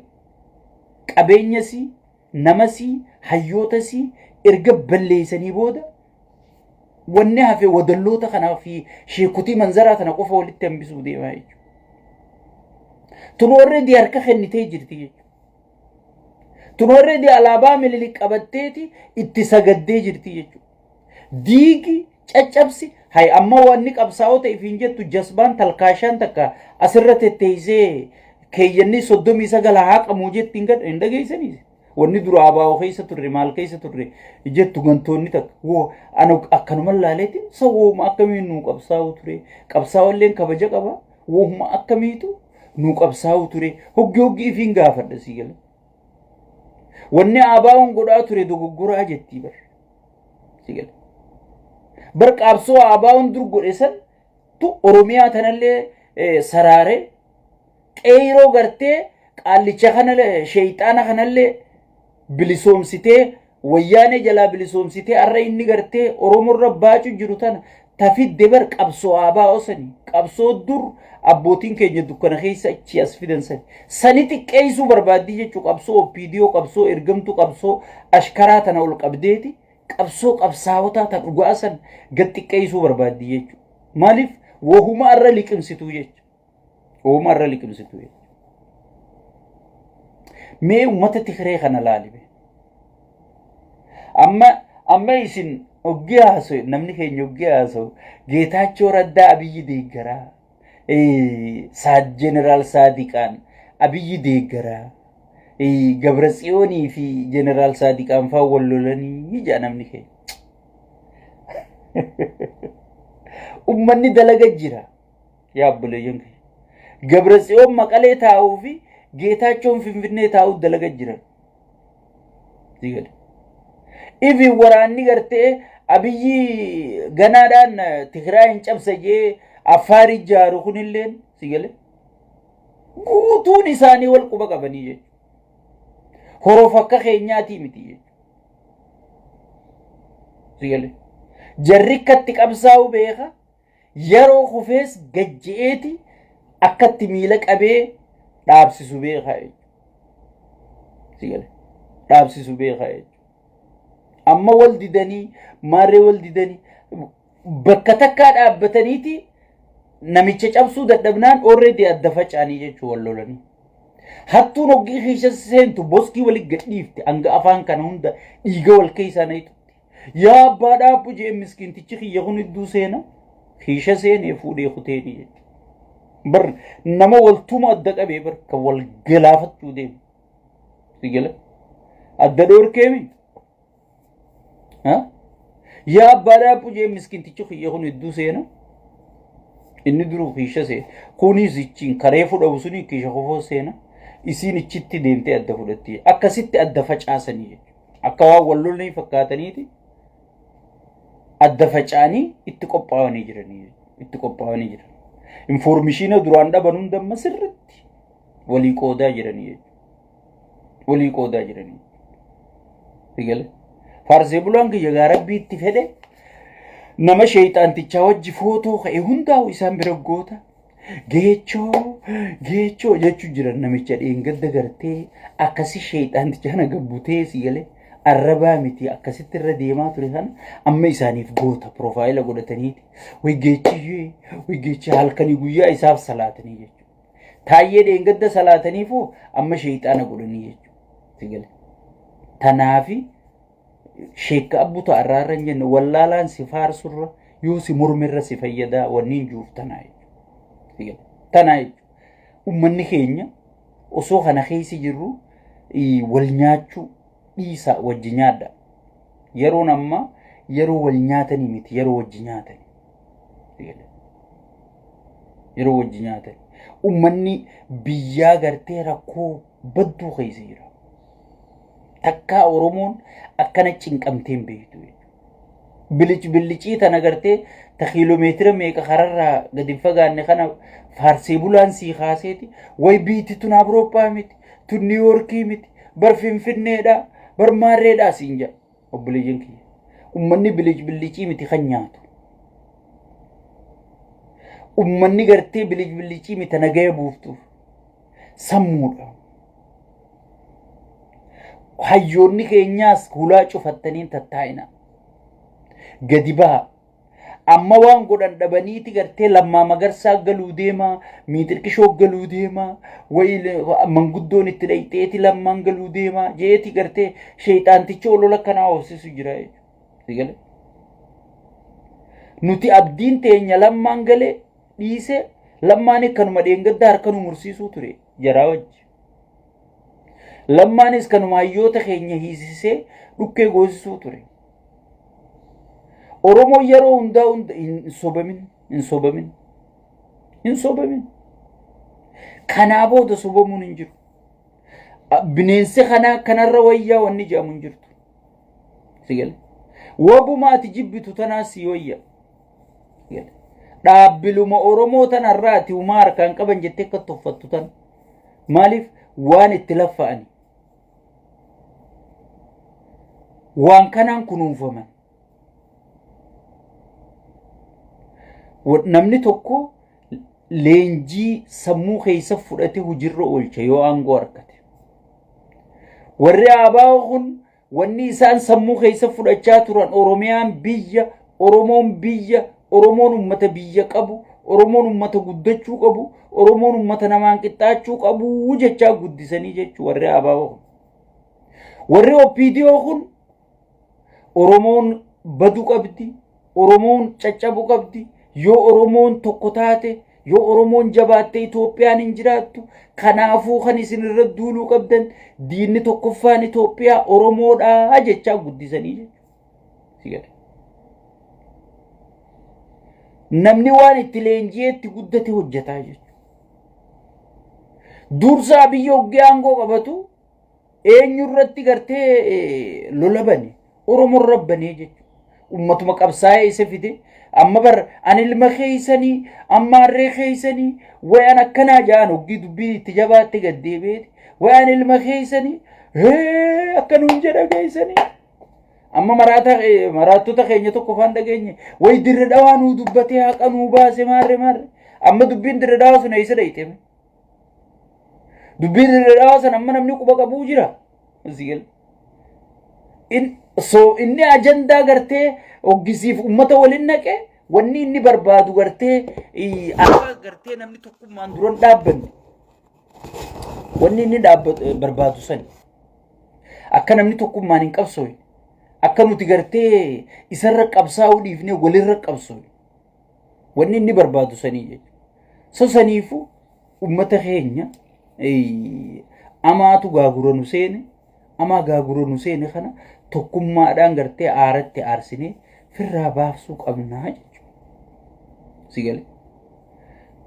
qabeenyasii namasii hayyootasii erga balleeysanii booda wanni hafe wadalloota kanaa fi sheekutii manzaraa tana qofa walitti hambisuu deemaa jechuudha. Tun already harka kennitee jirti jechuudha. Tun already alaabaa Minilik qabatteeti itti sagaddee jirti jechuudha. Diigi caccabsi hay amma wanni qabsaa'oo ta'e fiin jettu jasbaan talkaashaan takka asirra tetteeysee keeyyanni 39 haqamuu jettiin gad hin dhageeysanii. Wanni dura abaa'oo keessa turre maal keessa turre jettu gantoonni takka woo ana akkanuma laaleetiin sawwooma akkamiin nuu qabsaa'u ture qabsaa'olleen kabaja qaba wooma akkamiitu nuu qabsaa'u ture hoggi ifiin gaafadha si gala. Wanni abaa'oon godhaa ture dogoggoraa jettii bar si gala. Bar qabsoo abaa'oon dur godhe san tu Oromiyaa tanallee saraare qeeroo gartee qaallicha kanallee shayxaana kanallee bilisoomsitee wayyaanee jalaa bilisoomsitee arra inni gartee Oromoorra baacuu jiru tana tafidde bar qabsoo abaa'oo sanii qabsoo dur abbootiin keenya dukkana keessa achi as fidan sani xiqqeessuu barbaaddii jechuu qabsoo OPDO qabsoo ergamtuu qabsoo ashkaraa tana ol qabdeeti qabsoo qabsaawotaa tan dhugaa san gad xiqqeessuu barbaaddii jechuu maaliif wohuma arra liqimsituu jecha wohuma arra liqimsituu jecha mee ummata Tigree kana laalibe amma isin oggi haaso namni keenya oggi haaso Geetaachoo Raddaa Abiyyi deeggaraa Jeneraal Saadiqaan Abiyyi deeggaraa Gabratsiyoonii fi Jeneraal Saadiqaan faa wal lolanii jaa namni keenya ummanni dalaga jira yaa obboleeyyan Gabratsiyoon Maqalee taa'uu fi Geetaachoon Finfinnee taa'uu dalaga jiran. Digale. Ifi waraanni gartee Abiyyi ganaadhaan Tigraay hin cabsajee Affaar ijaaru kunilleen sigale. Guutuun isaanii wal quba qabanii jechuudha. Horoof akka keenyaatii miti jechuudha. Sigale. Jarri akkatti qabsaa'u beeka yeroo kufees gajje'eeti akkatti miila qabee dhaabsisu beekaa jechuudha. Sigale. Dhaabsisu beekaa jechuudha. Amma wal didanii maarree wal didanii bakka takkaa dhaabbataniiti namicha cabsuu dadhabnaan already adda faca'anii jechuudha wal lolanii. Hattuun hoggii keessa seentu boskii walitti gadhiifte hanga afaan kana hunda dhiiga wal keessaa nayitutti. Yaa abbaa dhaabbu jee miskiintichi kiyya kun idduu seena kiisha seenee fuudhee kuteeni jechuudha. Bar nama waltuma adda qabee bar kan wal galaafachuu deemu. Sigala. Adda dhoorkeemi. Yaa abbaa dhaabbu jee miskiintichi kiyya kun idduu seena. Inni duruu kiisha seena. Kunis ichiin karee fudhabu suni kiisha kofoo seena. Isiin ichitti deemtee adda fudhattee akkasitti adda facaasanii jechuudha. Akka waan wal lolanii fakkaataniiti adda faca'anii itti qophaa'anii jiranii itti qophaa'anii jiran. Informeeshina duraan dhaban hundamma sirriitti walii qoodaa jiranii jechuudha. Walii qoodaa jiranii. Sigale. Faarsee bulaan kiyya gaarabbiitti fedhe nama sheeyxaantichaa wajji footoo ka'e hundaa'u isaan bira goota. Geechoo jechuu jiran namicha dheengadda gartee akkasi sheeyxaantichaa na gabbutee sigale. Arrabaa miti akkasitti irra deemaa ture sana amma isaaniif goota profaayila godhataniiti. Waygeechii halkanii guyyaa isaaf salaatanii jechuudha. Taayyee dheengadda salaataniifoo amma sheeyxaana godhanii jechuudha. Sigale. Tanaafi sheekka abbuta arraarran jenne wallaalaan si faarsurra يوسي مرمر رسي فيدا ونين جوف تناي تناي ومن خينيا وسوخ أنا خيسي جرو والنياتشو إيسا وجنيادا يرو نما يرو والنياتني ميت يرو وجنياتني يرو وجنياتني ومني بيا غرتي ركو بدو خيسيرا تكا أورمون أكنا چنقمتين بيتو بلچي تنا غرتي تخيلومتر ميك خرر قد فغان خنا فارسي بولانسي خاصيتي وي بيتي تنا اوروبا ميت تو نيويوركي ميت برفين فينيدا برماريدا سينجا وبليجنكي ومني بلچي ميت خنياتو ومني غرتي بلچي ميت نغاي بوفتو سمودا hayyoonni keenyaas kulaa cufattaniin tattaa'ina gadi baha amma waan godhan dhabaniiti gartee lammaa magarsaa galuu deema miitirkishoo galuu deema way manguddoon itti dhayxeeti lammaan galuu deema jeeti gartee sheeyxaantichi olola kanaa hoosisu jira jechuudha nuti abdiin teenya lammaan galee dhiise lammaan kanuma dheengadda harkanu mursiisuu ture jaraa wajji لمانيس كانوا مايوتا خينيا هيسيسي دوكي غوزيسو توري أورومو يرو هندا إنصوبمين كنابو دا صوبمون انجر بنينسي كان الروية والنجا منجرتو سيقل وابو ما تجيب تتناسي ويا دابلو ما أورومو تنراتي ومار كان قبن جتك التفتو تن مالف وان اتلفاني وان كانان كنون فمن ونمني توكو لينجي سمو خيسا فرأتي هجر أولشا يو آنغو أركتي ورّي آباؤهن والنسان سمو خيسا فرأتشا تران أوروميان بيّا أورومون بيّا أورومون أمت بيّا قبو أورومون أمت قدتشو قبو أورومون أمت نمان كتاچو قبو وجهچا قدساني جهچو ورّي آباؤهن ورّي أوبيديوهن أورومون بدو قبدي أورومون چچبو قبدي يو أورومون توقتاتي يو أورومون جباتي إثيوبيان انجراتو كنافو خنسن الردولو قبدن دين توقفان إثيوبيا أورومون جهچا قدساني جهچو نمني وان اتلينجيت قدتي هجتا جهچو دورسا بيو گيانگو قبتو اين يرتي غرتي لولبني أورومون ربني جهچو أمتو مقبساي سفيدي أما بر أنا المخيسني أما الرخيسني وأنا كنا جانو جدو بي تجابات تقدي بيت وأنا المخيسني هي أكنون جرا خيسني أما مراتو تخيني تو كفان دقيني ويدر دوانو دبتي أكنو باسي مار أما دبين در داوسو نيسا دايتي دبين در داوسو أما نمنيكو بقى بوجرا زيل inni ajandaa gartee oggisiif ummata waliin naqe wanni inni barbaadu gartee akka gartee namni tokkummaan duran dhaabbanne wanni inni barbaadu san akka namni tokkummaan hin qabsooy akka nuti gartee isarra qabsaa'uu dhiifnee walirra qabsooy wanni inni barbaadu sanii jechuudha so saniifu ummata keenya amaatu gaagura nu seene ama gaagura nu seene kana tokkummaadhaan gartee aaratti aarsinee firraa baafsuu qabnaa jechuudha sigale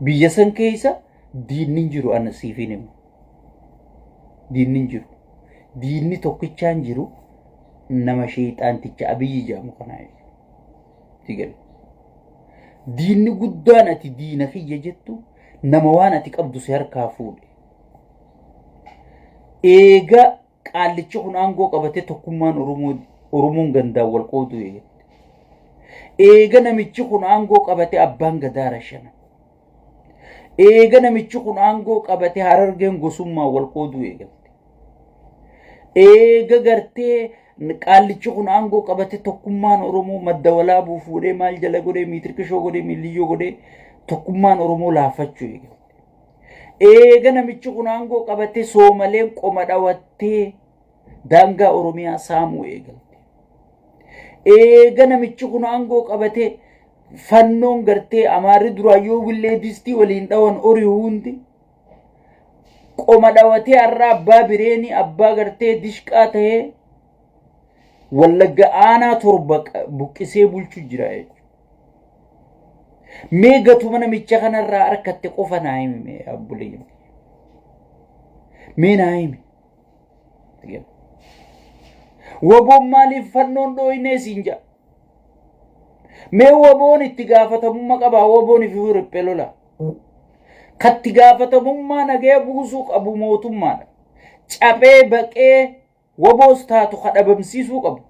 biyya san keessa diinni jiru ana siifin himu diinni jiru diinni tokkichaan jiru nama sheeyxaanticha abiyyi jedhamu kana sigale diinni guddaan ati diina kiyya jettu nama waan ati qabdu si harkaa fuudhe eega qaallichi kun aangoo qabate tokkummaan Oromoon gandaa wal qoodu eega namichi kun aangoo qabate abbaan gadaa rashana eega namichi kun aangoo qabate Harargeen gosummaa wal qoodu eega gartee qaallichi kun aangoo qabate tokkummaan Oromoo madda walaabuu fuudhee maal jala godhee miitirkishoo godhee miiliyyoo godhee tokkummaan Oromoo laafachuu eega namichi kun aangoo qabate Soomaleen qoma dhawattee daangaa Oromiyaa saamuu eegalte eega namichi kun aangoo qabate fannoon gartee amaarri duraayyoo willee distii waliin dhawan horii hundi qoma dhawatee har'a abbaa bireeni abbaa gartee dishqaa ta'ee wallagga aanaa torba buqqisee bulchu jira jechuudha. Mee gatuma namicha kanarraa harkatte qofa naa himi mee abbulee mee naa himi. Waboon maaliif fannoon dhooyinee siin jaa? Mee waboon itti gaafatamummaa qabaa waboon ifi riphee lola. Katti gaafatamummaa nagaya buusuu qabu mootummaadha. Caphee baqee waboos taatu kadhabamsiisuu qabu.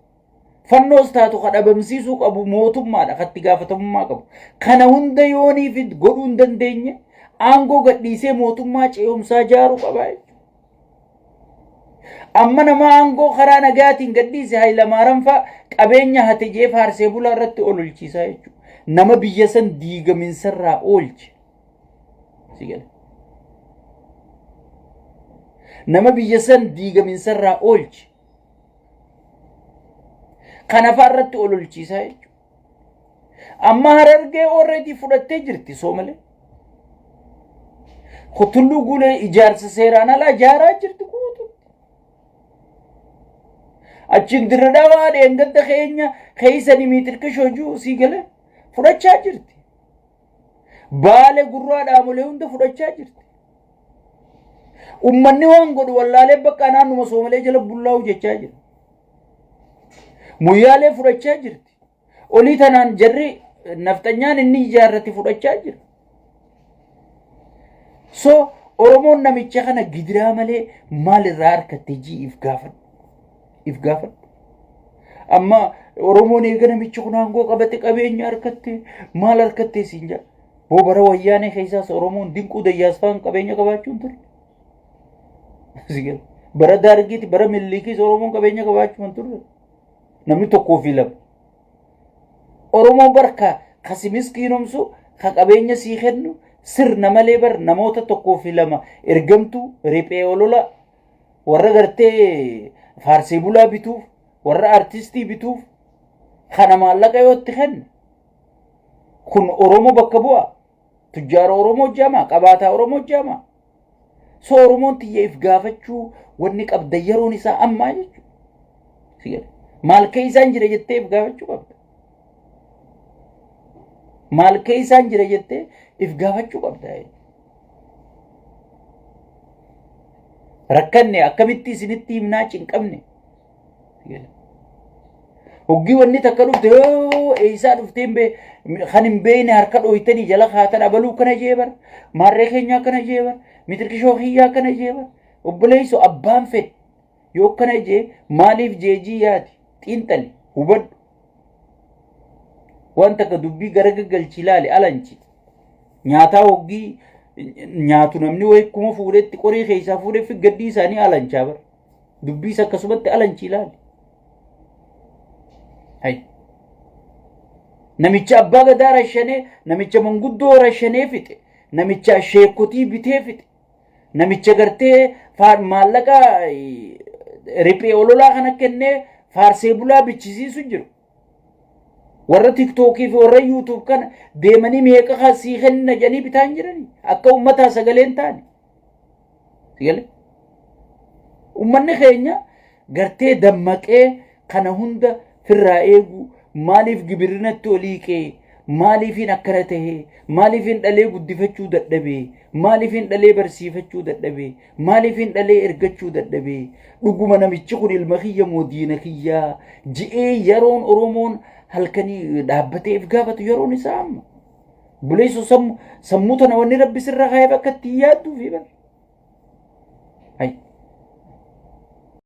Fannoos taatu kadhabamsiisuu qabu mootummaadha katti gaafatamummaa qabu. Kana hunda yooniif godhuu hin dandeenye aangoo gadhiisee mootummaa ce'umsaa jaaruu qaba. Amma nama aangoo karaa nagaatiin gadhiise Hayilamaariyaam fa'a qabeenya hate jee faarsee bulaa irratti ololchiisaa jechuudha. Nama biyya san diigaminsarraa oolche. Nama biyya san diigaminsarraa oolche. Kana fa'a irratti ololchiisaa jechuudha. Amma Harargee already fudhattee jirti Soomalee. Tulluu Guulee ijaarsa seeraan alaa ijaaraa jirti. Achin Dirredawaa dheengadda keenya keeysanii miitirka shoojuu sii galee fudhachaa jirti. Baalee gurraa dhaamolee hunda fudhachaa jirti. Ummanni waan godhu wallaalee bakka naannuma Soomalee jala bullaa'u jechaa jira. Muyyaalee fudhachaa jirti. Olii tanaan jarri naftanyaan inni ijaarrate fudhachaa jira. So Oromoon namicha kana gidiraa malee maalirraa harkatte ji'iif gaafadhu. Ifgaafadhu. Amma Oromoon eega namichi kun aangoo qabate qabeenya harkatte maal harkatte siin jaa? Boobara wayyaanee keessaas Oromoon dinquu dayyaasfaan qabeenya qabaachuun ture. Bara Daargiiti bara Millikiis Oromoon qabeenya qabaachuun ture. Namni tokkoo fi lama. Oromoon barka kasi miskiinomsu ka qabeenya sii kennu sirna malee bar namoota tokkoo fi lama ergamtu riphee olola warra gartee faarsee bulaa bituuf warra artistii bituuf kana maallaqa yootti kenna. Kun Oromoo bakka bu'a. Tujjaara Oromoo jama qabaataa Oromoo jama. So Oromoon tiyyeef gaafachuu wanni qabda yeroon isaa ammaa jechuudha. Maal keeysaan jira jettee if gaafachuu qabda. Maal keeysaan jira jettee if gaafachuu qabda. Rakkanne akkamitti isinitti himnaa cinqabne. Hoggii wanni takka dhufte eeysaa dhufteen kan hin beeyne harka dhooytanii jala kaatan abaluu kana jeebar maarree keenyaa kana jeebar mitirkishoo kiyyaa kana jeebar obboleeyso abbaan fedhe yoo kana jee maaliif jeejii yaati xiinxali hubadhu waan takka dubbii gara gaggalchi ilaale alanchi nyaataa hoggii nyaatu namni wayikkuma fuudhetti qorii keessaa fuudhee fi gaddii isaanii alanchaa bara dubbiis akkasumatti alanchi ilaale. Namicha abbaa gadaa rashanee namicha manguddoo rashanee fixe namicha sheekotii bitee fixe namicha gartee maallaqa riphee ololaa kana kennee faarsee bulaa bichisiisu jiru. Warra TikTokii fi warra YouTube kana deemanii meeqa kasii kenna jedhanii bitaan jiranii akka ummataa sagaleen taane. Sigale ummanni keenya gartee dammaqee kana hunda firraa eegu maaliif gibirinatti oliiqee maaliifin akkana tahee maaliifin dhalee guddifachuu dadhabee maaliifin dhalee barsiifachuu dadhabee maaliifin dhalee ergachuu dadhabee dhuguma namichi kun ilma kiyya moo diina kiyyaa ji'ee yeroon Oromoon halkanii dhaabbateef gaafatu yeroon isaa amma buleessu sammuu tana wanni rabbi sirra kaayee bakka itti yaadduufi bara.